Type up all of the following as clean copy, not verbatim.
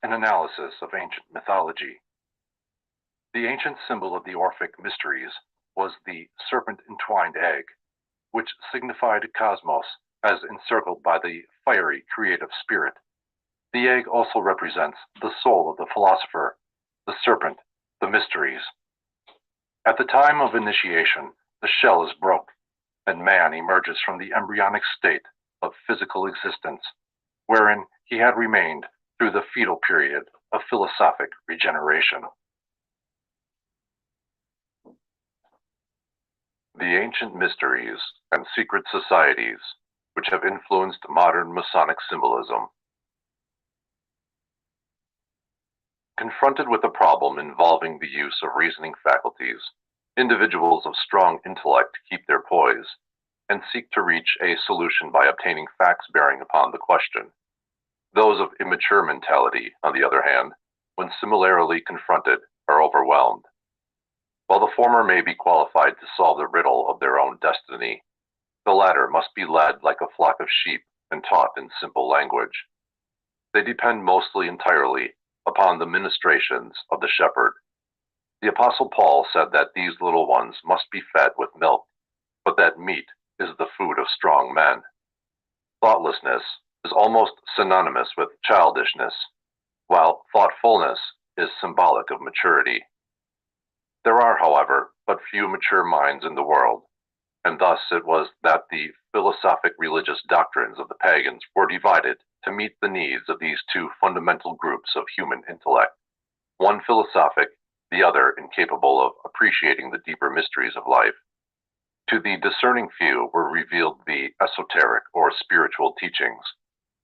An analysis of ancient mythology. The ancient symbol of the Orphic mysteries was the serpent-entwined egg, which signified cosmos as encircled by the fiery creative spirit. The egg also represents the soul of the philosopher, the serpent, the mysteries. At the time of initiation, the shell is broke, and man emerges from the embryonic state of physical existence, wherein he had remained through the fetal period of philosophic regeneration. The ancient mysteries and secret societies which have influenced modern Masonic symbolism. Confronted with a problem involving the use of reasoning faculties, individuals of strong intellect keep their poise and seek to reach a solution by obtaining facts bearing upon the question. Those of immature mentality, on the other hand, when similarly confronted, are overwhelmed. While the former may be qualified to solve the riddle of their own destiny, the latter must be led like a flock of sheep and taught in simple language. They depend mostly entirely upon the ministrations of the shepherd. The Apostle Paul said that these little ones must be fed with milk, but that meat is the food of strong men. Thoughtlessness is almost synonymous with childishness, while thoughtfulness is symbolic of maturity. There are, however, but few mature minds in the world, and thus it was that the philosophic religious doctrines of the pagans were divided to meet the needs of these two fundamental groups of human intellect, one philosophic, the other incapable of appreciating the deeper mysteries of life. To the discerning few were revealed the esoteric or spiritual teachings,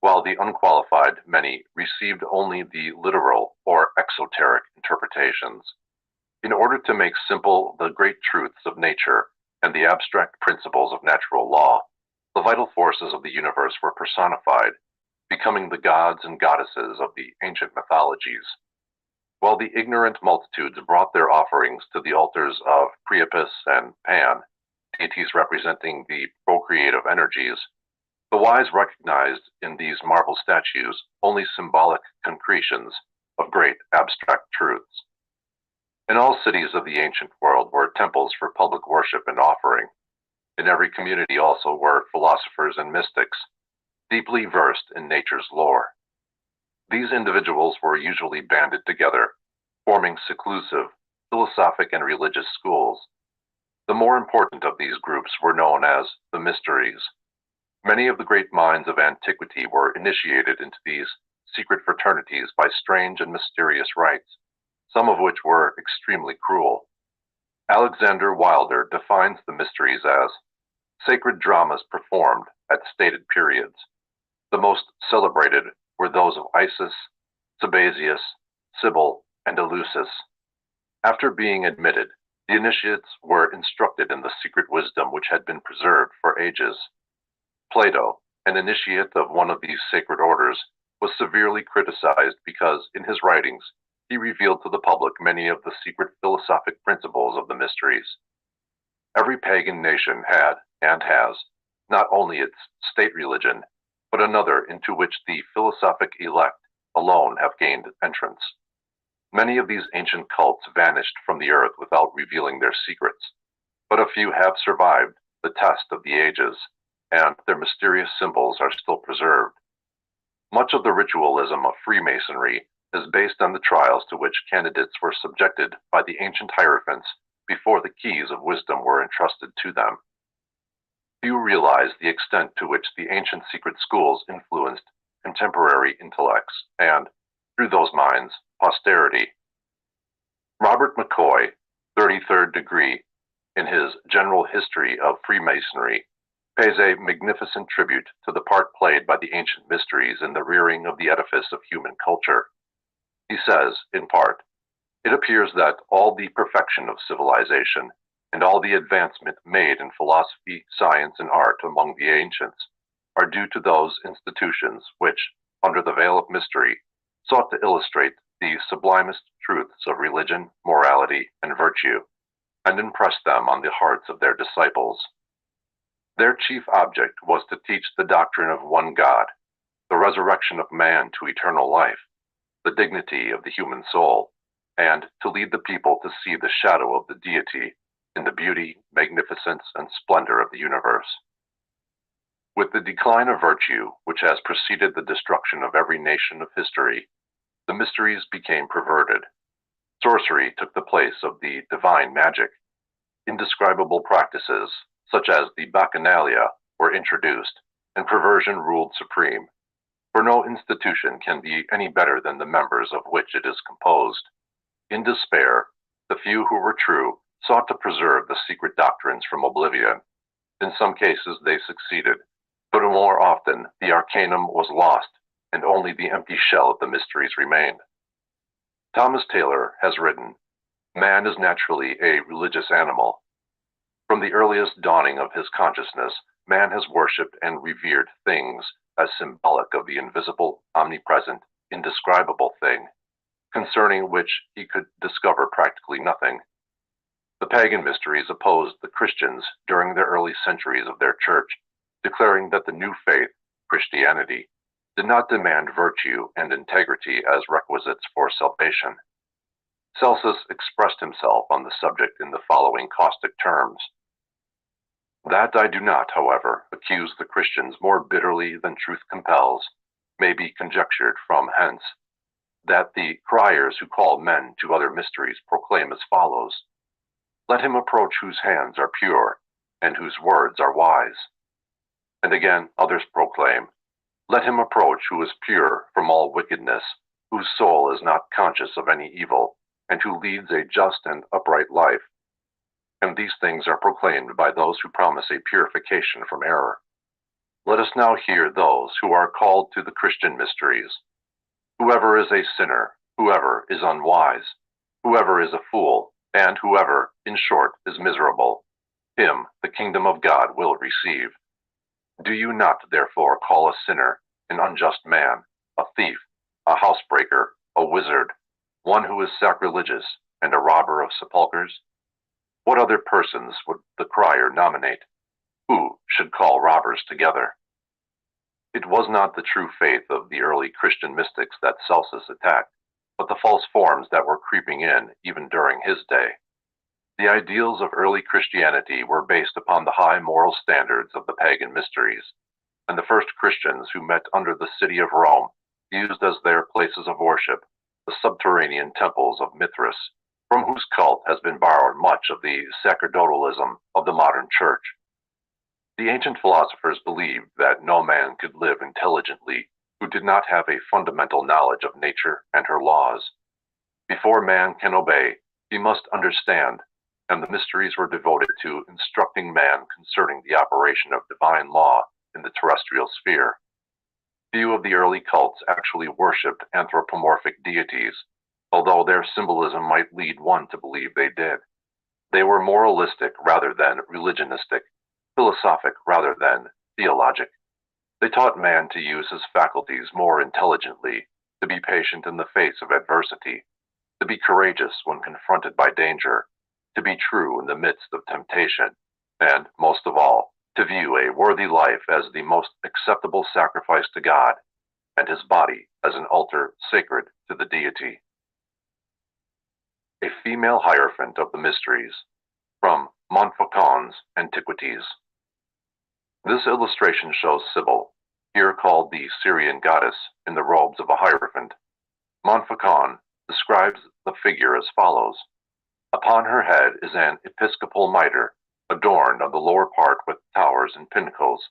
while the unqualified many received only the literal or exoteric interpretations. In order to make simple the great truths of nature and the abstract principles of natural law, the vital forces of the universe were personified, becoming the gods and goddesses of the ancient mythologies. While the ignorant multitudes brought their offerings to the altars of Priapus and Pan, deities representing the procreative energies, the wise recognized in these marble statues only symbolic concretions of great abstract truths. In all cities of the ancient world were temples for public worship and offering. In every community also were philosophers and mystics, deeply versed in nature's lore. These individuals were usually banded together, forming seclusive, philosophic and religious schools. The more important of these groups were known as the mysteries. Many of the great minds of antiquity were initiated into these secret fraternities by strange and mysterious rites, some of which were extremely cruel. Alexander Wilder defines the mysteries as sacred dramas performed at stated periods. The most celebrated were those of Isis, Sabazius, Cybele, and Eleusis. After being admitted, the initiates were instructed in the secret wisdom which had been preserved for ages. Plato, an initiate of one of these sacred orders, was severely criticized because, in his writings, he revealed to the public many of the secret philosophic principles of the mysteries. Every pagan nation had, and has, not only its state religion, but another into which the philosophic elect alone have gained entrance. Many of these ancient cults vanished from the earth without revealing their secrets, but a few have survived the test of the ages, and their mysterious symbols are still preserved. Much of the ritualism of Freemasonry is based on the trials to which candidates were subjected by the ancient hierophants before the keys of wisdom were entrusted to them. Few realize the extent to which the ancient secret schools influenced contemporary intellects and, through those minds, posterity. Robert McCoy, 33rd degree, in his General History of Freemasonry, pays a magnificent tribute to the part played by the ancient mysteries in the rearing of the edifice of human culture. He says, in part, "It appears that all the perfection of civilization and all the advancement made in philosophy, science, and art among the ancients are due to those institutions which, under the veil of mystery, sought to illustrate the sublimest truths of religion, morality, and virtue, and impress them on the hearts of their disciples. Their chief object was to teach the doctrine of one God, the resurrection of man to eternal life, the dignity of the human soul, and to lead the people to see the shadow of the deity in the beauty, magnificence, and splendor of the universe. With the decline of virtue, which has preceded the destruction of every nation of history, the mysteries became perverted. Sorcery took the place of the divine magic. Indescribable practices, such as the bacchanalia, were introduced, and perversion ruled supreme. For no institution can be any better than the members of which it is composed. In despair, the few who were true sought to preserve the secret doctrines from oblivion. In some cases they succeeded, but more often the arcanum was lost, and only the empty shell of the mysteries remained. Thomas Taylor has written, "Man is naturally a religious animal. From the earliest dawning of his consciousness, man has worshipped and revered things as symbolic of the invisible, omnipresent, indescribable thing, concerning which he could discover practically nothing. The pagan mysteries opposed the Christians during the early centuries of their church, declaring that the new faith, Christianity, did not demand virtue and integrity as requisites for salvation." Celsus expressed himself on the subject in the following caustic terms: "That I do not, however, accuse the Christians more bitterly than truth compels, may be conjectured from hence, that the criers who call men to other mysteries proclaim as follows: Let him approach whose hands are pure, and whose words are wise. And again others proclaim, Let him approach who is pure from all wickedness, whose soul is not conscious of any evil, and who leads a just and upright life. And these things are proclaimed by those who promise a purification from error. Let us now hear those who are called to the Christian mysteries. Whoever is a sinner, whoever is unwise, whoever is a fool, and whoever, in short, is miserable, him the kingdom of God will receive. Do you not therefore call a sinner an unjust man, a thief, a housebreaker, a wizard, one who is sacrilegious, and a robber of sepulchres? What other persons would the crier nominate? Who should call robbers together?" It was not the true faith of the early Christian mystics that Celsus attacked, but the false forms that were creeping in even during his day. The ideals of early Christianity were based upon the high moral standards of the pagan mysteries, and the first Christians who met under the city of Rome used as their places of worship the subterranean temples of Mithras, from whose cult has been borrowed much of the sacerdotalism of the modern church. The ancient philosophers believed that no man could live intelligently who did not have a fundamental knowledge of nature and her laws. Before man can obey, he must understand, and the mysteries were devoted to instructing man concerning the operation of divine law in the terrestrial sphere. Few of the early cults actually worshipped anthropomorphic deities, although their symbolism might lead one to believe they did. They were moralistic rather than religionistic, philosophic rather than theologic. They taught man to use his faculties more intelligently, to be patient in the face of adversity, to be courageous when confronted by danger, to be true in the midst of temptation, and, most of all, to view a worthy life as the most acceptable sacrifice to God, and his body as an altar sacred to the deity. A female hierophant of the mysteries, from Montfaucon's Antiquities. This illustration shows Sybil, here called the Syrian goddess, in the robes of a hierophant. Montfaucon describes the figure as follows: Upon her head is an episcopal mitre, adorned on the lower part with towers and pinnacles.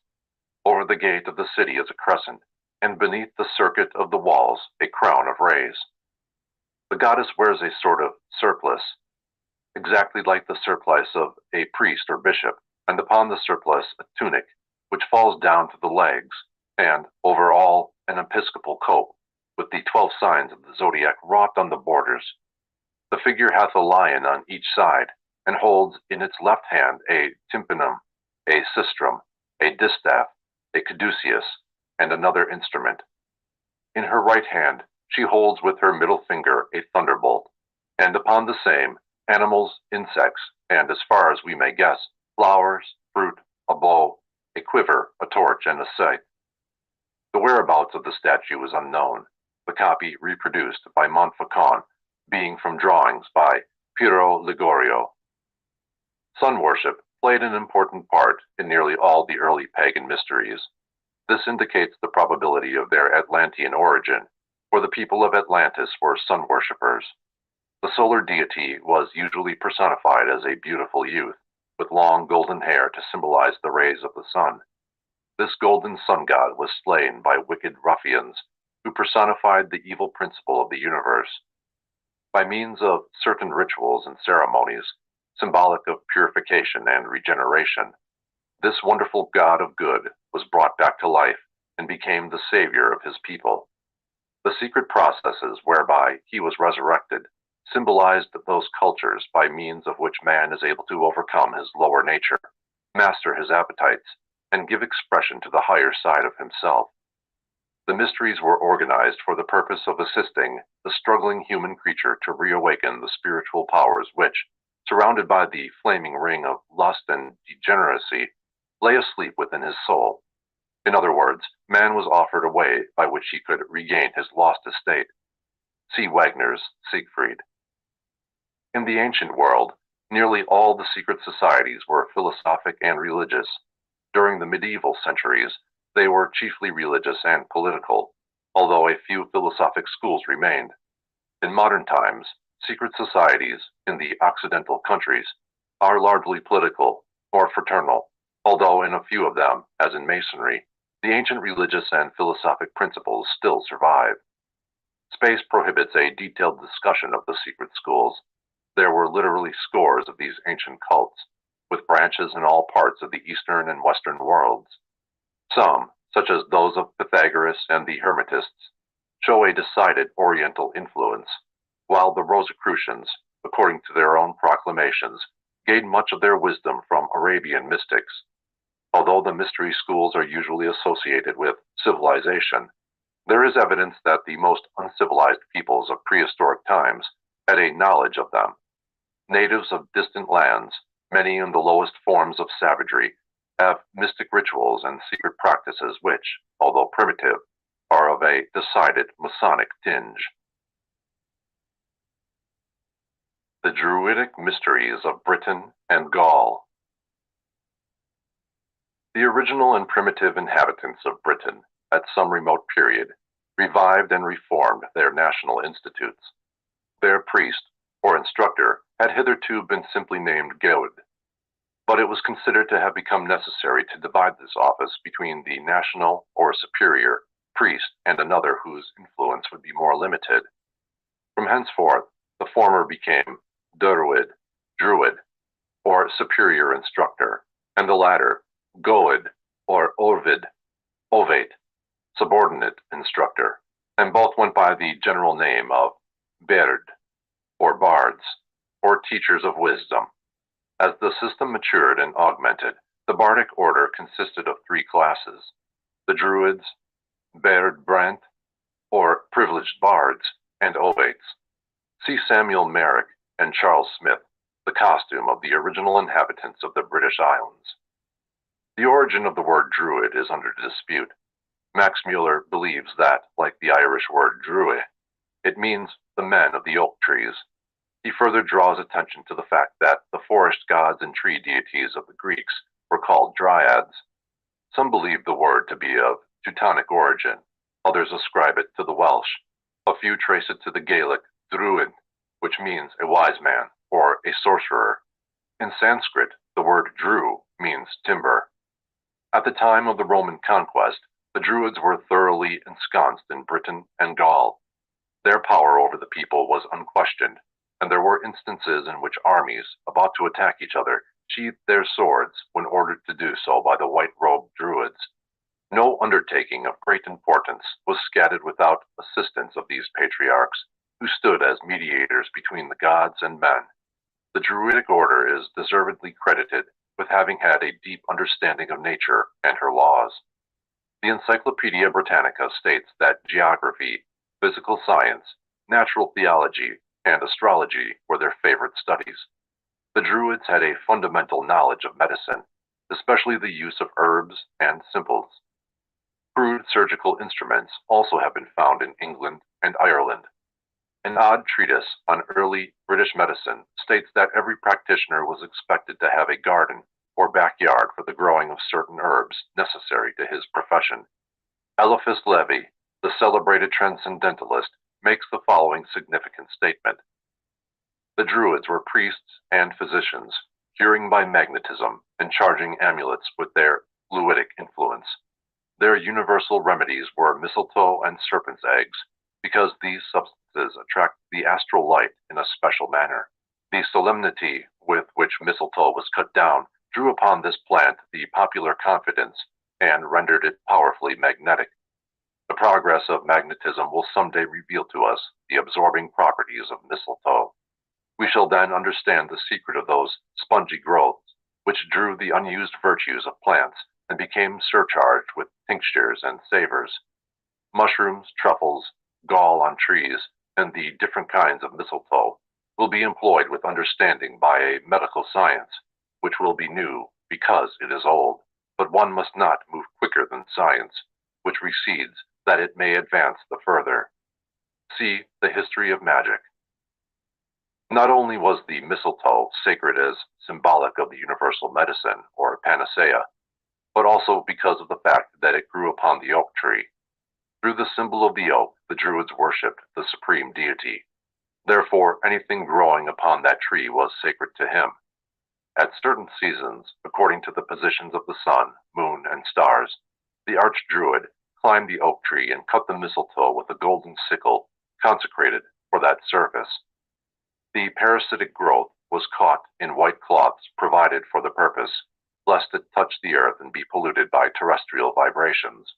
Over the gate of the city is a crescent, and beneath the circuit of the walls a crown of rays. The goddess wears a sort of surplice, exactly like the surplice of a priest or bishop, and upon the surplice a tunic, which falls down to the legs, and over all an episcopal cope, with the 12 signs of the zodiac wrought on the borders. The figure hath a lion on each side, and holds in its left hand a tympanum, a sistrum, a distaff, a caduceus, and another instrument. In her right hand she holds with her middle finger a thunderbolt, and upon the same animals, insects, and, as far as we may guess, flowers, fruit, a bow, a quiver, a torch, and a scythe. The whereabouts of the statue is unknown. the copy reproduced by Montfaucon being from drawings by Piero Ligorio. Sun worship played an important part in nearly all the early pagan mysteries. This indicates the probability of their Atlantean origin, for the people of Atlantis were sun worshippers. The solar deity was usually personified as a beautiful youth, with long golden hair to symbolize the rays of the sun. This golden sun god was slain by wicked ruffians, who personified the evil principle of the universe. By means of certain rituals and ceremonies, symbolic of purification and regeneration, this wonderful god of good was brought back to life and became the savior of his people. The secret processes whereby he was resurrected symbolized those cultures by means of which man is able to overcome his lower nature, master his appetites, and give expression to the higher side of himself. The mysteries were organized for the purpose of assisting the struggling human creature to reawaken the spiritual powers which, surrounded by the flaming ring of lust and degeneracy, lay asleep within his soul. In other words, man was offered a way by which he could regain his lost estate. See Wagner's Siegfried. In the ancient world, nearly all the secret societies were philosophic and religious. During the medieval centuries, they were chiefly religious and political, although a few philosophic schools remained. In modern times, secret societies in the Occidental countries are largely political or fraternal, although in a few of them, as in Masonry, the ancient religious and philosophic principles still survive. Space prohibits a detailed discussion of the secret schools. There were literally scores of these ancient cults, with branches in all parts of the Eastern and Western worlds. Some, such as those of Pythagoras and the Hermetists, show a decided Oriental influence, while the Rosicrucians, according to their own proclamations, gained much of their wisdom from Arabian mystics. Although the mystery schools are usually associated with civilization, there is evidence that the most uncivilized peoples of prehistoric times had a knowledge of them. Natives of distant lands, many in the lowest forms of savagery, have mystic rituals and secret practices which, although primitive, are of a decided Masonic tinge. The Druidic Mysteries of Britain and Gaul. The original and primitive inhabitants of Britain, at some remote period, revived and reformed their national institutes. Their priest, or instructor, had hitherto been simply named 𝑬𝑴𝑷𝑹𝑬𝑺, but it was considered to have become necessary to divide this office between the national, or superior, priest and another whose influence would be more limited. From henceforth, the former became 𝑑ruid, druid, or superior instructor, and the latter 𝑔oed, or �Ｏvid, ovate, subordinate instructor, and both went by the general name of 𝑏ērd, or bards, or teachers of wisdom. As the system matured and augmented, the bardic order consisted of three classes: the druids, 𝑏ērd brant, or privileged bards, and ovates. See Samuel Merrick and Charles Smith, The Costume of the Original Inhabitants of the British Islands. The origin of the word druid is under dispute. Max Muller believes that, like the Irish word druid, it means the men of the oak trees. He further draws attention to the fact that the forest gods and tree deities of the Greeks were called dryads. Some believe the word to be of Teutonic origin, others ascribe it to the Welsh. A few trace it to the Gaelic druid, which means a wise man or a sorcerer. In Sanskrit, the word dru means timber. At the time of the Roman conquest, the Druids were thoroughly ensconced in Britain and Gaul. Their power over the people was unquestioned, and there were instances in which armies, about to attack each other, sheathed their swords when ordered to do so by the white-robed Druids. No undertaking of great importance was scattered without assistance of these patriarchs, who stood as mediators between the gods and men. The Druidic order is deservedly credited with having had a deep understanding of nature and her laws. The Encyclopedia Britannica states that geography, physical science, natural theology, and astrology were their favorite studies. The Druids had a fundamental knowledge of medicine, especially the use of herbs and simples. Crude surgical instruments also have been found in England and Ireland. An odd treatise on early British medicine states that every practitioner was expected to have a garden or backyard for the growing of certain herbs necessary to his profession. Eliphas Levi, the celebrated transcendentalist, makes the following significant statement. The Druids were priests and physicians, curing by magnetism and charging amulets with their fluidic influence. Their universal remedies were mistletoe and serpent's eggs, because these substances attract the astral light in a special manner. The solemnity with which mistletoe was cut down drew upon this plant the popular confidence and rendered it powerfully magnetic. The progress of magnetism will someday reveal to us the absorbing properties of mistletoe. We shall then understand the secret of those spongy growths which drew the unused virtues of plants and became surcharged with tinctures and savors. Mushrooms, truffles, gall on trees, and the different kinds of mistletoe will be employed with understanding by a medical science, which will be new because it is old, but one must not move quicker than science, which recedes that it may advance the further. See the history of magic. Not only was the mistletoe sacred as symbolic of the universal medicine, or panacea, but also because of the fact that it grew upon the oak tree. Through the symbol of the oak, the Druids worshipped the supreme deity. Therefore, anything growing upon that tree was sacred to him. At certain seasons, according to the positions of the sun, moon, and stars, the archdruid climbed the oak tree and cut the mistletoe with a golden sickle consecrated for that service. The parasitic growth was caught in white cloths provided for the purpose, lest it touch the earth and be polluted by terrestrial vibrations.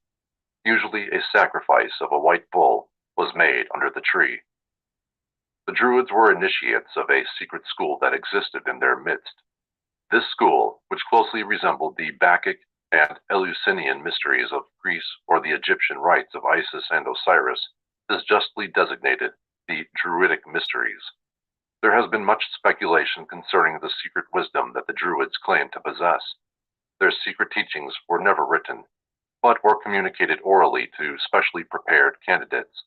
Usually a sacrifice of a white bull was made under the tree. The Druids were initiates of a secret school that existed in their midst. This school, which closely resembled the Bacchic and Eleusinian mysteries of Greece or the Egyptian rites of Isis and Osiris, is justly designated the Druidic mysteries. There has been much speculation concerning the secret wisdom that the Druids claimed to possess. Their secret teachings were never written, but were communicated orally to specially prepared candidates.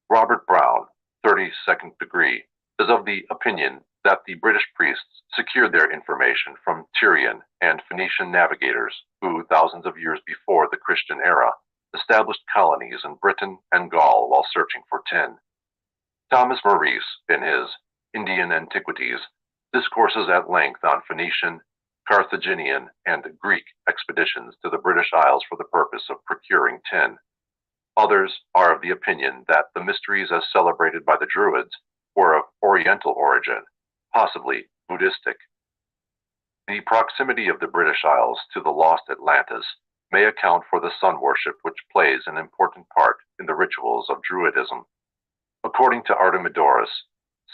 Robert Brown, 32nd degree, is of the opinion that the British priests secured their information from Tyrian and Phoenician navigators who, thousands of years before the Christian era, established colonies in Britain and Gaul while searching for tin. Thomas Maurice, in his Indian Antiquities, discourses at length on Phoenician, Carthaginian, and Greek expeditions to the British Isles for the purpose of procuring tin. Others are of the opinion that the mysteries as celebrated by the Druids were of Oriental origin, possibly Buddhistic. The proximity of the British Isles to the lost Atlantis may account for the sun worship which plays an important part in the rituals of Druidism. According to Artemidorus,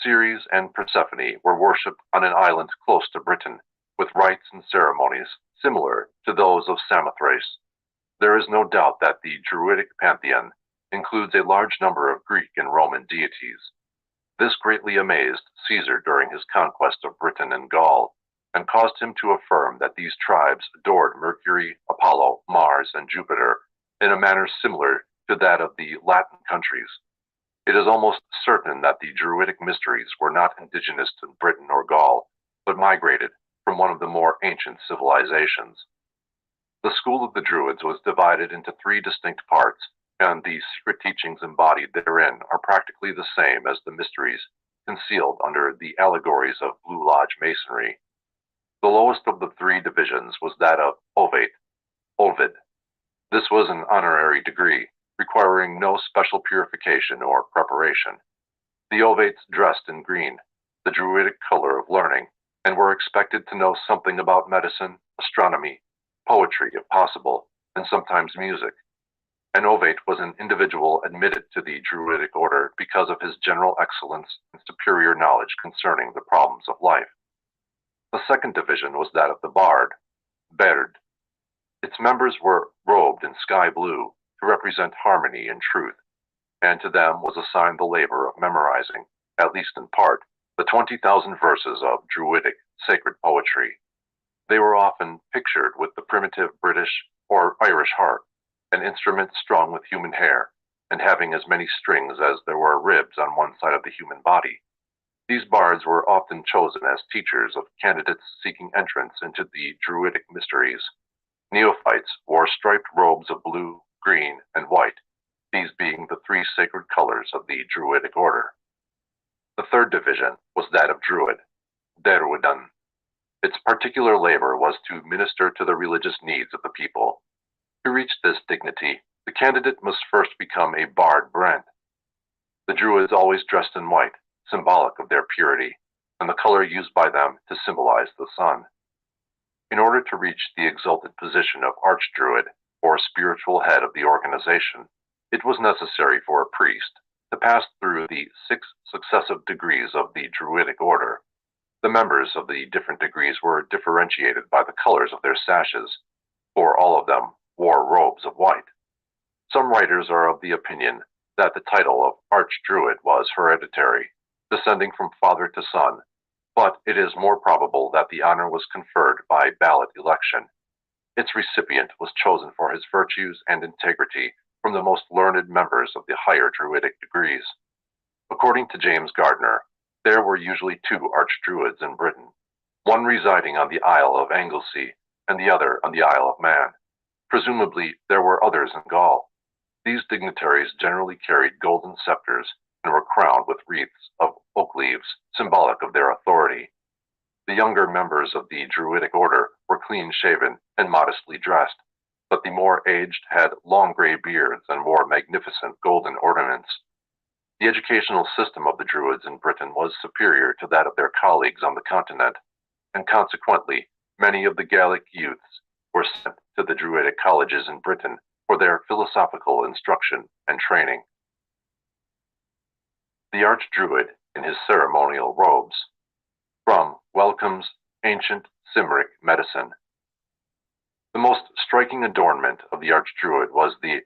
Ceres and Persephone were worshipped on an island close to Britain, with rites and ceremonies similar to those of Samothrace. There is no doubt that the Druidic pantheon includes a large number of Greek and Roman deities. This greatly amazed Caesar during his conquest of Britain and Gaul, and caused him to affirm that these tribes adored Mercury, Apollo, Mars, and Jupiter in a manner similar to that of the Latin countries. It is almost certain that the Druidic mysteries were not indigenous to Britain or Gaul, but migrated from one of the more ancient civilizations. The school of the Druids was divided into three distinct parts, and the secret teachings embodied therein are practically the same as the mysteries concealed under the allegories of Blue Lodge masonry. The lowest of the three divisions was that of Ovid. This was an honorary degree, requiring no special purification or preparation. The Ovates dressed in green, the Druidic color of learning, and were expected to know something about medicine, astronomy, poetry if possible, and sometimes music. An Ovate was an individual admitted to the Druidic order because of his general excellence and superior knowledge concerning the problems of life. The second division was that of the Bard, Berd. Its members were robed in sky blue to represent harmony and truth, and to them was assigned the labor of memorizing, at least in part, the 20,000 verses of Druidic sacred poetry. They were often pictured with the primitive British or Irish harp, an instrument strung with human hair, and having as many strings as there were ribs on one side of the human body. These bards were often chosen as teachers of candidates seeking entrance into the Druidic mysteries. Neophytes wore striped robes of blue, green, and white, these being the three sacred colors of the Druidic order. The third division was that of Druid, Derwyddon. Its particular labor was to minister to the religious needs of the people. To reach this dignity, the candidate must first become a bard brent. The Druids always dressed in white, symbolic of their purity, and the color used by them to symbolize the sun. In order to reach the exalted position of archdruid, or spiritual head of the organization, it was necessary for a priest to pass through the 6 successive degrees of the Druidic order. The members of the different degrees were differentiated by the colors of their sashes, for all of them wore robes of white. Some writers are of the opinion that the title of archdruid was hereditary, descending from father to son, but it is more probable that the honor was conferred by ballot election. Its recipient was chosen for his virtues and integrity from the most learned members of the higher Druidic degrees. According to James Gardner, there were usually 2 archdruids in Britain, one residing on the Isle of Anglesey and the other on the Isle of Man. Presumably, there were others in Gaul. These dignitaries generally carried golden scepters and were crowned with wreaths of oak leaves, symbolic of their authority. The younger members of the Druidic order were clean-shaven and modestly dressed, but the more aged had long gray beards and wore magnificent golden ornaments. The educational system of the Druids in Britain was superior to that of their colleagues on the continent, and consequently, many of the Gallic youths were sent to the Druidic colleges in Britain for their philosophical instruction and training. The archdruid, in his ceremonial robes, from Welcome's Ancient Cymric Medicine. The most striking adornment of the archdruid was the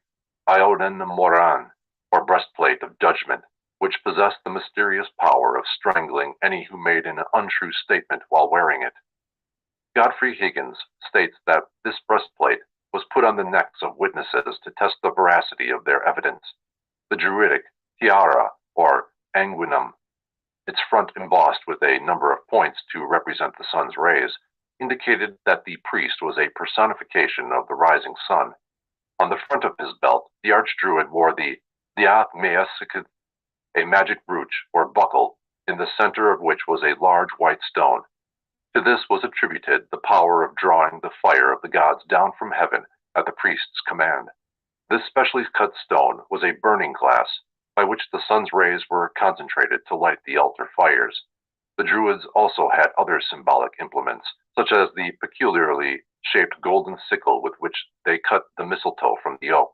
Ioden Moran, or breastplate of judgment, which possessed the mysterious power of strangling any who made an untrue statement while wearing it. Godfrey Higgins states that this breastplate was put on the necks of witnesses to test the veracity of their evidence. The Druidic tiara, or anguinum, its front embossed with a number of points to represent the sun's rays, indicated that the priest was a personification of the rising sun. On the front of his belt, the archdruid wore the 𝑬𝑴𝑷𝑰𝑹𝑰𝑚, a magic brooch or buckle, in the center of which was a large white stone. To this was attributed the power of drawing the fire of the gods down from heaven at the priest's command. This specially cut stone was a burning glass, by which the sun's rays were concentrated to light the altar fires. The Druids also had other symbolic implements, such as the peculiarly shaped golden sickle with which they cut the mistletoe from the oak,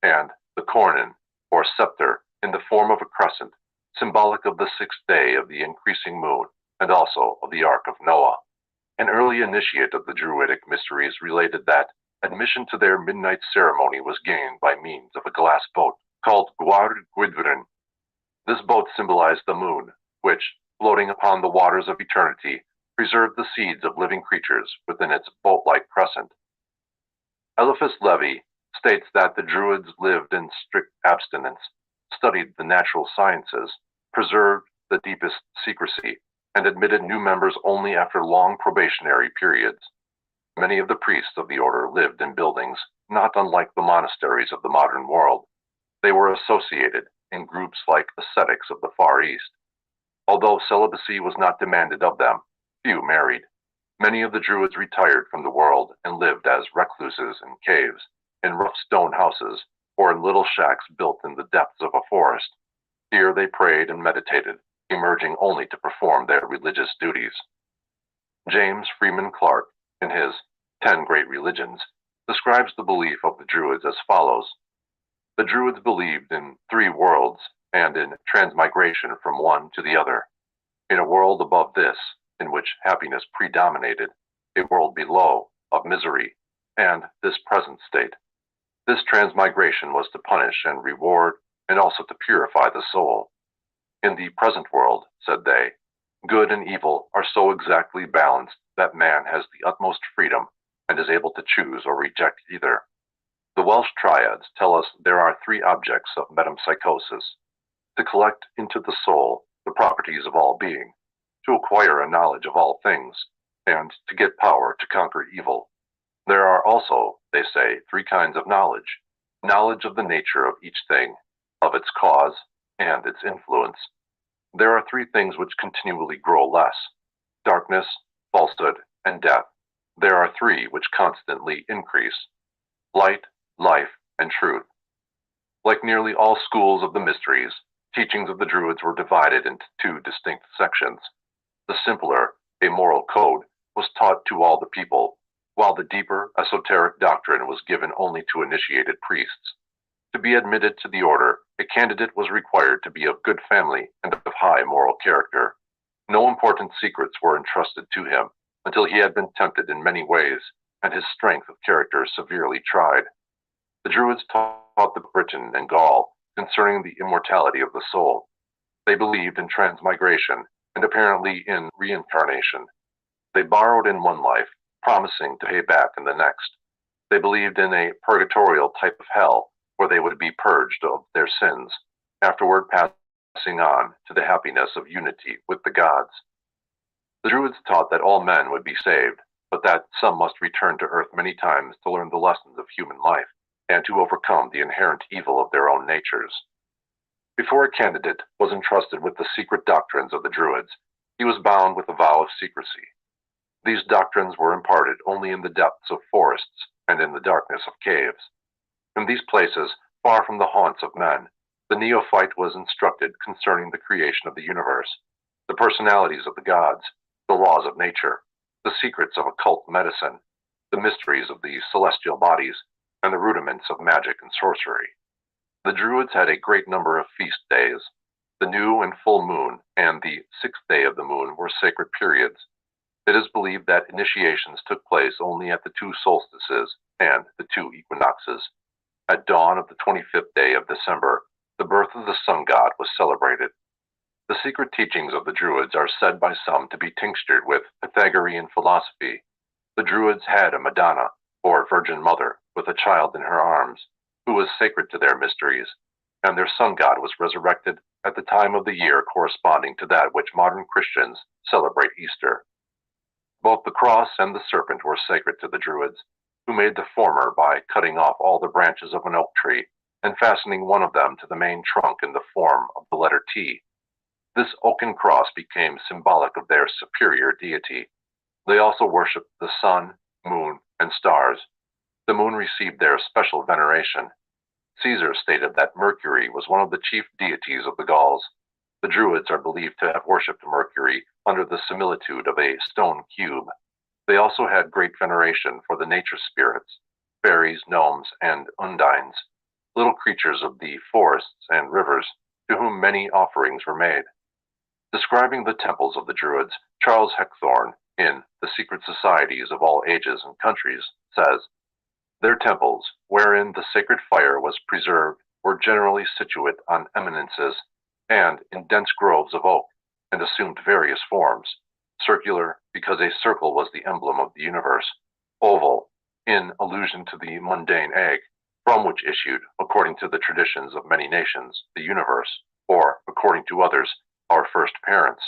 and the cornon, or scepter, in the form of a crescent, symbolic of the 6th day of the increasing moon, and also of the Ark of Noah. An early initiate of the Druidic mysteries related that admission to their midnight ceremony was gained by means of a glass boat called Gwawr Gwydfryn. This boat symbolized the moon, which, floating upon the waters of eternity, preserved the seeds of living creatures within its boat-like crescent. Eliphas Levi states that the Druids lived in strict abstinence, studied the natural sciences, preserved the deepest secrecy, and admitted new members only after long probationary periods. Many of the priests of the order lived in buildings not unlike the monasteries of the modern world. They were associated in groups like ascetics of the Far East. Although celibacy was not demanded of them, few married. Many of the Druids retired from the world and lived as recluses in caves, in rough stone houses, or in little shacks built in the depths of a forest. Here they prayed and meditated, emerging only to perform their religious duties. James Freeman Clarke, in his 10 Great Religions, describes the belief of the Druids as follows. The Druids believed in 3 worlds and in transmigration from one to the other. In a world above this, in which happiness predominated, a world below of misery, and this present state. This transmigration was to punish and reward, and also to purify the soul. In the present world, said they, good and evil are so exactly balanced that man has the utmost freedom and is able to choose or reject either. The Welsh triads tell us there are three objects of metempsychosis: to collect into the soul the properties of all being, to acquire a knowledge of all things, and to get power to conquer evil. There are also, they say, three kinds of knowledge: knowledge of the nature of each thing, of its cause, and its influence. There are three things which continually grow less: darkness, falsehood, and death. There are three which constantly increase: light, life, and truth. Like nearly all schools of the mysteries, teachings of the Druids were divided into two distinct sections. The simpler, a moral code, was taught to all the people, while the deeper, esoteric doctrine was given only to initiated priests. To be admitted to the order, a candidate was required to be of good family and of high moral character. No important secrets were entrusted to him until he had been tempted in many ways and his strength of character severely tried. The Druids taught the Briton and Gaul concerning the immortality of the soul. They believed in transmigration and apparently in reincarnation. They borrowed in one life, promising to pay back in the next. They believed in a purgatorial type of hell where they would be purged of their sins, afterward passing on to the happiness of unity with the gods. The Druids taught that all men would be saved, but that some must return to earth many times to learn the lessons of human life and to overcome the inherent evil of their own natures. Before a candidate was entrusted with the secret doctrines of the Druids, he was bound with a vow of secrecy. These doctrines were imparted only in the depths of forests and in the darkness of caves. In these places, far from the haunts of men, the neophyte was instructed concerning the creation of the universe, the personalities of the gods, the laws of nature, the secrets of occult medicine, the mysteries of the celestial bodies, and the rudiments of magic and sorcery. The Druids had a great number of feast days. The new and full moon and the sixth day of the moon were sacred periods. It is believed that initiations took place only at the two solstices and the two equinoxes. At dawn of the 25th day of December, the birth of the sun god was celebrated. The secret teachings of the Druids are said by some to be tinctured with Pythagorean philosophy. The Druids had a Madonna, or Virgin Mother, with a child in her arms, who was sacred to their mysteries, and their sun god was resurrected at the time of the year corresponding to that which modern Christians celebrate Easter. Both the cross and the serpent were sacred to the Druids, who made the former by cutting off all the branches of an oak tree and fastening one of them to the main trunk in the form of the letter T. This oaken cross became symbolic of their superior deity. They also worshipped the sun, moon, and stars. The moon received their special veneration. Caesar stated that Mercury was one of the chief deities of the Gauls. The Druids are believed to have worshipped Mercury under the similitude of a stone cube. They also had great veneration for the nature spirits, fairies, gnomes, and undines, little creatures of the forests and rivers, to whom many offerings were made. Describing the temples of the Druids, Charles Heckthorne, in The Secret Societies of All Ages and Countries, says, "Their temples, wherein the sacred fire was preserved, were generally situate on eminences, and in dense groves of oak, and assumed various forms: circular, because a circle was the emblem of the universe; oval, in allusion to the mundane egg, from which issued, according to the traditions of many nations, the universe, or, according to others, our first parents;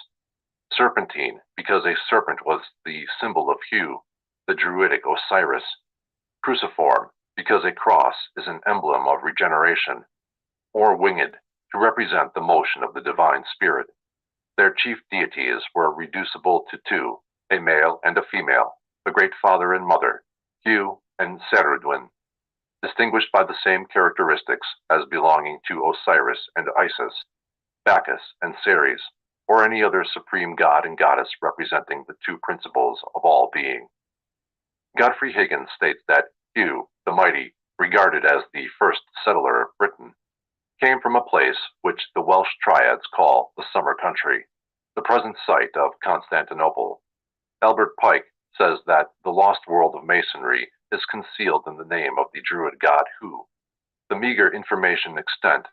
serpentine, because a serpent was the symbol of Hu, the Druidic Osiris; cruciform, because a cross is an emblem of regeneration; or winged, to represent the motion of the divine spirit. Their chief deities were reducible to two, a male and a female, the great father and mother, Hu and Ceridwen, distinguished by the same characteristics as belonging to Osiris and Isis, Bacchus and Ceres, or any other supreme god and goddess representing the two principles of all being." Godfrey Higgins states that Hu, the mighty, regarded as the first settler of Britain, came from a place which the Welsh triads call the Summer Country, the present site of Constantinople. Albert Pike says that the lost world of Masonry is concealed in the name of the Druid god Hu. The meager information extant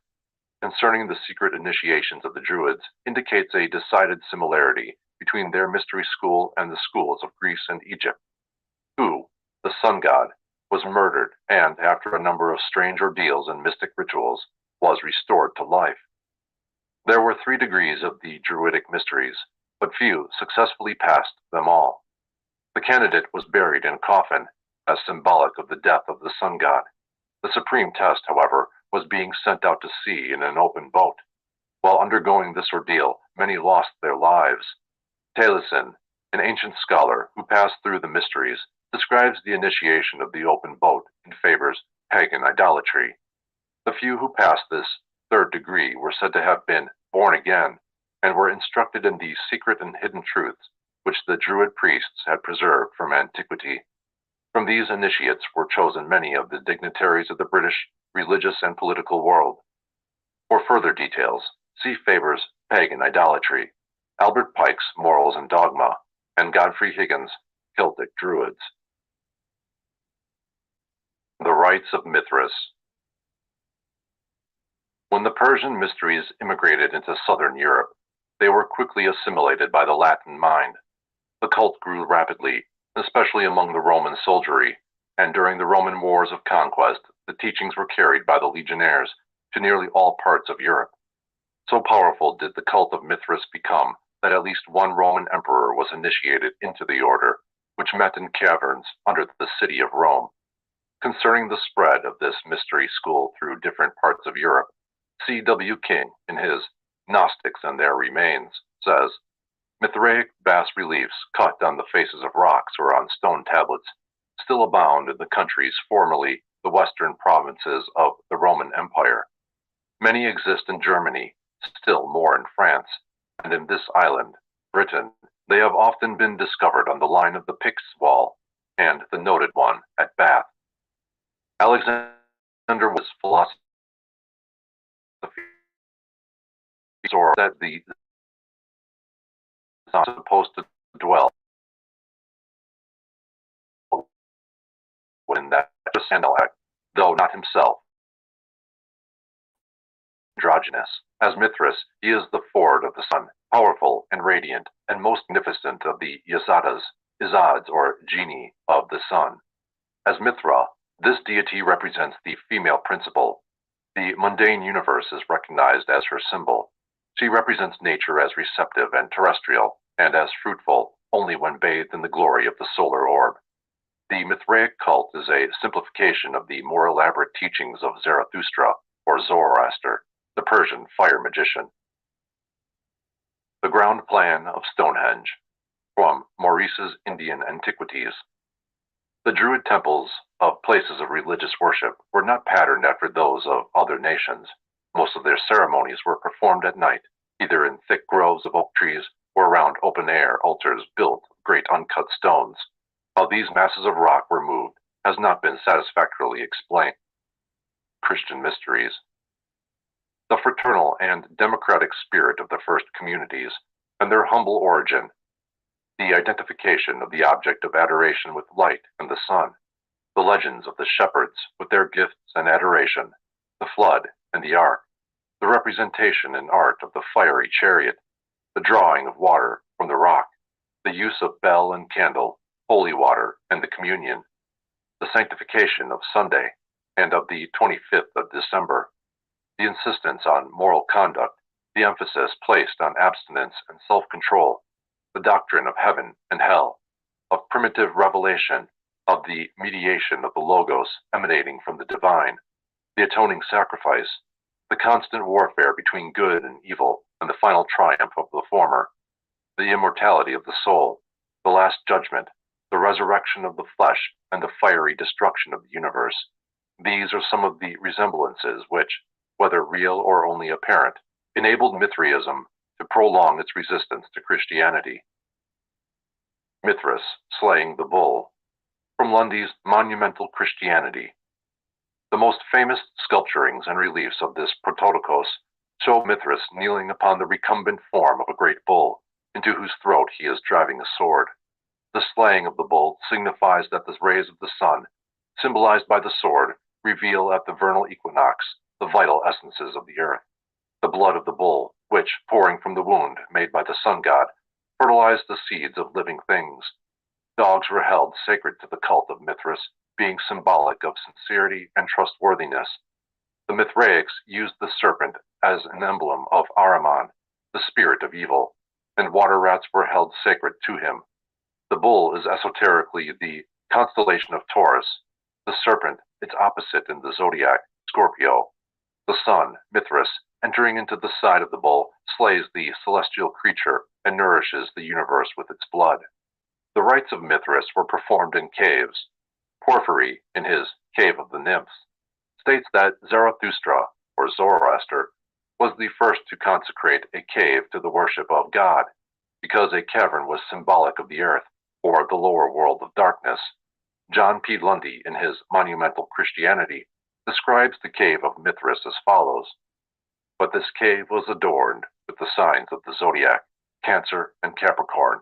concerning the secret initiations of the Druids indicates a decided similarity between their mystery school and the schools of Greece and Egypt. Hu, the sun god, was murdered and, after a number of strange ordeals and mystic rituals, was restored to life. There were 3 degrees of the Druidic mysteries, but few successfully passed them all. The candidate was buried in a coffin, as symbolic of the death of the sun god. The supreme test, however, was being sent out to sea in an open boat. While undergoing this ordeal, many lost their lives. Taliesin, an ancient scholar who passed through the mysteries, describes the initiation of the open boat and favors pagan idolatry. The few who passed this 3rd degree were said to have been born again and were instructed in the secret and hidden truths which the Druid priests had preserved from antiquity. From these initiates were chosen many of the dignitaries of the British religious and political world. For further details, see Faber's Pagan Idolatry, Albert Pike's Morals and Dogma, and Godfrey Higgins' Celtic Druids. The Rites of Mithras. When the Persian mysteries immigrated into southern Europe, they were quickly assimilated by the Latin mind. The cult grew rapidly, especially among the Roman soldiery, and during the Roman wars of conquest, the teachings were carried by the legionnaires to nearly all parts of Europe. So powerful did the cult of Mithras become that at least one Roman emperor was initiated into the order, which met in caverns under the city of Rome. Concerning the spread of this mystery school through different parts of Europe, C.W. King, in his Gnostics and Their Remains, says, Mithraic bas-reliefs cut on the faces of rocks or on stone tablets still abound in the countries formerly the western provinces of the Roman Empire. Many exist in Germany, still more in France, and in this island, Britain, they have often been discovered on the line of the Picts Wall and the noted one at Bath. Alexander was philosophy that the sun is supposed to dwell in that Sandalak, though not himself androgynous. As Mithras, he is the Ford of the sun, powerful and radiant, and most magnificent of the Yazatas, Izads, or genii of the sun. As Mithra, this deity represents the female principle. The mundane universe is recognized as her symbol. She represents nature as receptive and terrestrial, and as fruitful only when bathed in the glory of the solar orb. The Mithraic cult is a simplification of the more elaborate teachings of Zarathustra, or Zoroaster, the Persian fire magician. The ground plan of Stonehenge, from Maurice's Indian Antiquities. The Druid temples of places of religious worship were not patterned after those of other nations. Most of their ceremonies were performed at night, either in thick groves of oak trees or around open-air altars built of great uncut stones. How these masses of rock were moved has not been satisfactorily explained. Christian Mysteries. The fraternal and democratic spirit of the first communities, and their humble origin. The identification of the object of adoration with light and the sun. The legends of the shepherds with their gifts and adoration. The flood and the ark. The representation in art of the fiery chariot. The drawing of water from the rock. The use of bell and candle, holy water, and the communion. The sanctification of Sunday and of the 25th of December. The insistence on moral conduct, the emphasis placed on abstinence and self-control, the doctrine of heaven and hell, of primitive revelation, of the mediation of the Logos emanating from the divine, the atoning sacrifice, the constant warfare between good and evil, and the final triumph of the former, the immortality of the soul, the last judgment, the resurrection of the flesh, and the fiery destruction of the universe. These are some of the resemblances which, whether real or only apparent, enabled Mithraism to prolong its resistance to Christianity. Mithras slaying the bull. From Lundy's Monumental Christianity. The most famous sculpturings and reliefs of this Prototokos show Mithras kneeling upon the recumbent form of a great bull, into whose throat he is driving a sword. The slaying of the bull signifies that the rays of the sun, symbolized by the sword, reveal at the vernal equinox the vital essences of the earth. The blood of the bull, which, pouring from the wound made by the sun god, fertilized the seeds of living things. Dogs were held sacred to the cult of Mithras, being symbolic of sincerity and trustworthiness. The Mithraics used the serpent as an emblem of Ahriman, the spirit of evil, and water rats were held sacred to him. The bull is esoterically the constellation of Taurus, the serpent its opposite in the zodiac, Scorpio. The sun, Mithras, entering into the side of the bull, slays the celestial creature and nourishes the universe with its blood. The rites of Mithras were performed in caves. Porphyry, in his Cave of the Nymphs, states that Zarathustra, or Zoroaster, was the first to consecrate a cave to the worship of God, because a cavern was symbolic of the earth, or the lower world of darkness. John P. Lundy, in his Monumental Christianity, describes the cave of Mithras as follows: "But this cave was adorned with the signs of the zodiac, Cancer and Capricorn.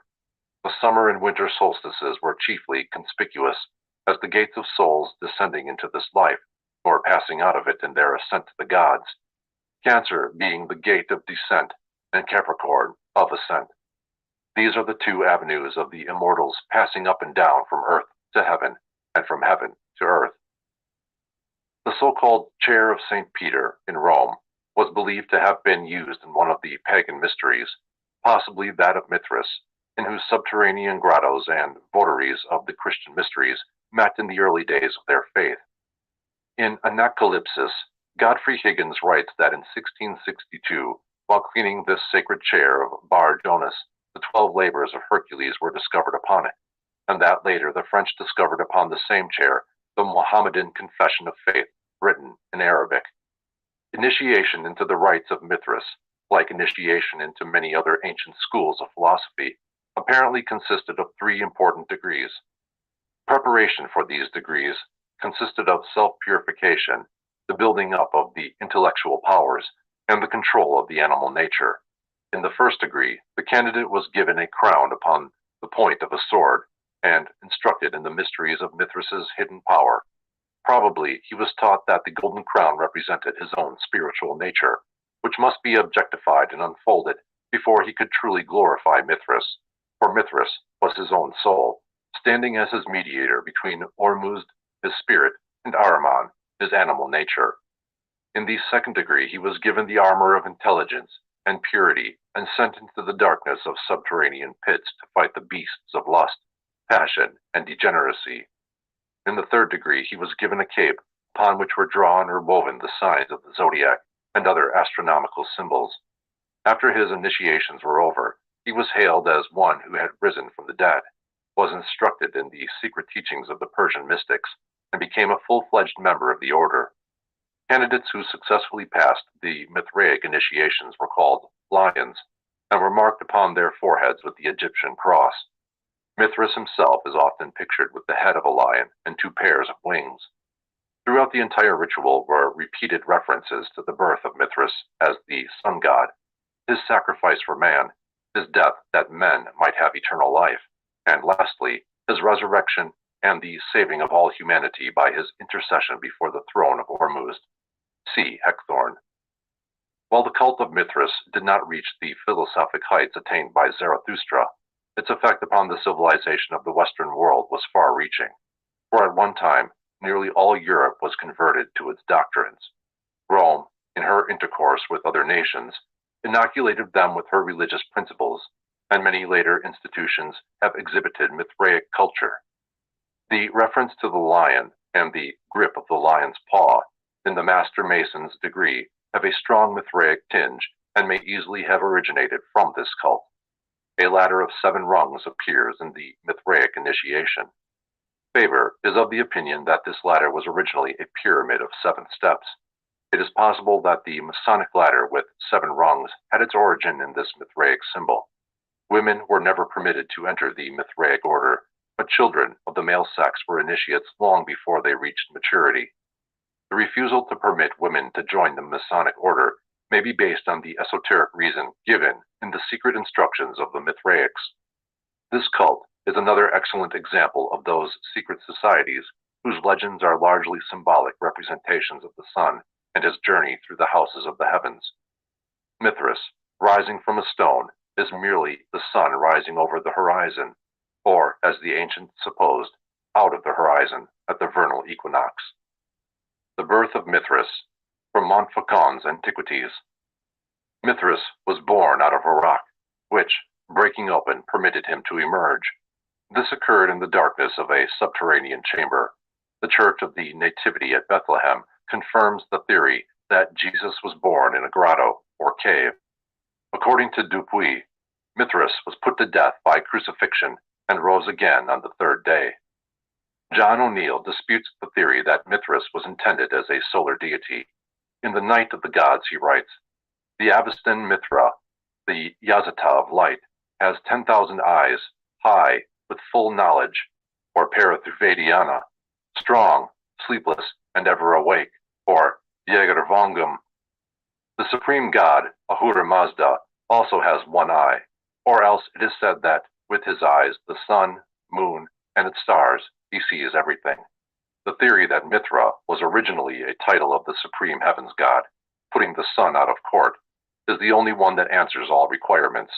The summer and winter solstices were chiefly conspicuous as the gates of souls descending into this life, or passing out of it in their ascent to the gods, Cancer being the gate of descent, and Capricorn of ascent. These are the two avenues of the immortals passing up and down from earth to heaven, and from heaven to earth." The so-called Chair of St. Peter in Rome was believed to have been used in one of the pagan mysteries, possibly that of Mithras, in whose subterranean grottos and votaries of the Christian mysteries met in the early days of their faith. In Anacalypsis, Godfrey Higgins writes that in 1662, while cleaning this sacred chair of Bar Jonas, the 12 labors of Hercules were discovered upon it, and that later the French discovered upon the same chair the Mohammedan Confession of Faith, written in Arabic. Initiation into the rites of Mithras, like initiation into many other ancient schools of philosophy, apparently consisted of 3 important degrees. Preparation for these degrees consisted of self-purification, the building up of the intellectual powers, and the control of the animal nature. In the first degree, the candidate was given a crown upon the point of a sword, and instructed in the mysteries of Mithras's hidden power. Probably he was taught that the golden crown represented his own spiritual nature, which must be objectified and unfolded before he could truly glorify Mithras, for Mithras was his own soul, standing as his mediator between Ormuzd, his spirit, and Ahriman, his animal nature. In the second degree, he was given the armor of intelligence and purity and sent into the darkness of subterranean pits to fight the beasts of lust, passion, and degeneracy. In the third degree, he was given a cape upon which were drawn or woven the signs of the zodiac and other astronomical symbols. After his initiations were over, he was hailed as one who had risen from the dead, was instructed in the secret teachings of the Persian mystics, and became a full-fledged member of the order. Candidates who successfully passed the Mithraic initiations were called lions, and were marked upon their foreheads with the Egyptian cross. Mithras himself is often pictured with the head of a lion and 2 pairs of wings. Throughout the entire ritual were repeated references to the birth of Mithras as the sun god, his sacrifice for man, his death that men might have eternal life, and lastly, his resurrection and the saving of all humanity by his intercession before the throne of Ormuzd. See Heckthorn. While the cult of Mithras did not reach the philosophic heights attained by Zarathustra, its effect upon the civilization of the Western world was far-reaching, for at one time, nearly all Europe was converted to its doctrines. Rome, in her intercourse with other nations, inoculated them with her religious principles, and many later institutions have exhibited Mithraic culture. The reference to the lion and the grip of the lion's paw in the Master Mason's degree have a strong Mithraic tinge and may easily have originated from this cult. A ladder of 7 rungs appears in the Mithraic initiation. Faber is of the opinion that this ladder was originally a pyramid of 7 steps. It is possible that the Masonic ladder with 7 rungs had its origin in this Mithraic symbol. Women were never permitted to enter the Mithraic order, but children of the male sex were initiates long before they reached maturity. The refusal to permit women to join the Masonic order may be based on the esoteric reason given in the secret instructions of the Mithraics. This cult is another excellent example of those secret societies whose legends are largely symbolic representations of the sun and his journey through the houses of the heavens. Mithras, rising from a stone, is merely the sun rising over the horizon, or, as the ancients supposed, out of the horizon at the vernal equinox. The birth of Mithras, from Montfaucon's Antiquities. Mithras was born out of a rock, which, breaking open, permitted him to emerge. This occurred in the darkness of a subterranean chamber. The Church of the Nativity at Bethlehem confirms the theory that Jesus was born in a grotto or cave. According to Dupuy, Mithras was put to death by crucifixion and rose again on the third day. John O'Neill disputes the theory that Mithras was intended as a solar deity. In The Night of the Gods, he writes, "The Avestan Mithra, the Yazata of light, has 10,000 eyes, high, with full knowledge, or Parathuvediana, strong, sleepless, and ever awake, or 𝑬𝑴𝑔𝑚𝑽𝑚. The supreme god, Ahura Mazda, also has one eye, or else it is said that, with his eyes, the sun, moon, and its stars, he sees everything." The theory that Mithra was originally a title of the supreme heavens god, putting the sun out of court, is the only one that answers all requirements.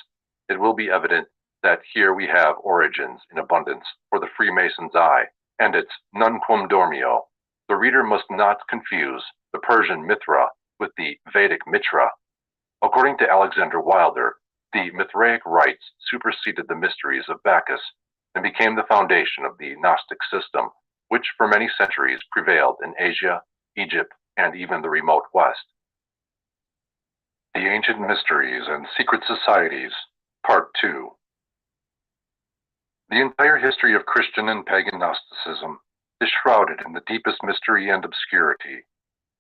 It will be evident that here we have origins in abundance for the Freemason's eye, and its nunquam dormio. The reader must not confuse the Persian Mithra with the Vedic Mitra. According to Alexander Wilder, the Mithraic rites superseded the mysteries of Bacchus and became the foundation of the Gnostic system, which for many centuries prevailed in Asia, Egypt, and even the remote West. The Ancient Mysteries and Secret Societies, Part 2. The entire history of Christian and pagan Gnosticism is shrouded in the deepest mystery and obscurity.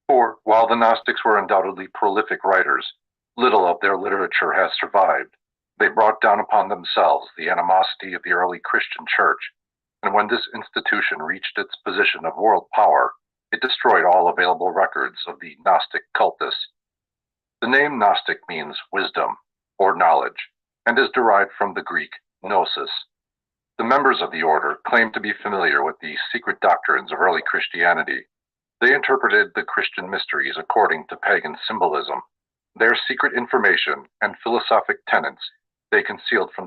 For, while the Gnostics were undoubtedly prolific writers, little of their literature has survived. They brought down upon themselves the animosity of the early Christian Church, and when this institution reached its position of world power, it destroyed all available records of the Gnostic cultus. The name Gnostic means wisdom, or knowledge, and is derived from the Greek gnosis. The members of the order claimed to be familiar with the secret doctrines of early Christianity. They interpreted the Christian mysteries according to pagan symbolism. Their secret information and philosophic tenets they concealed from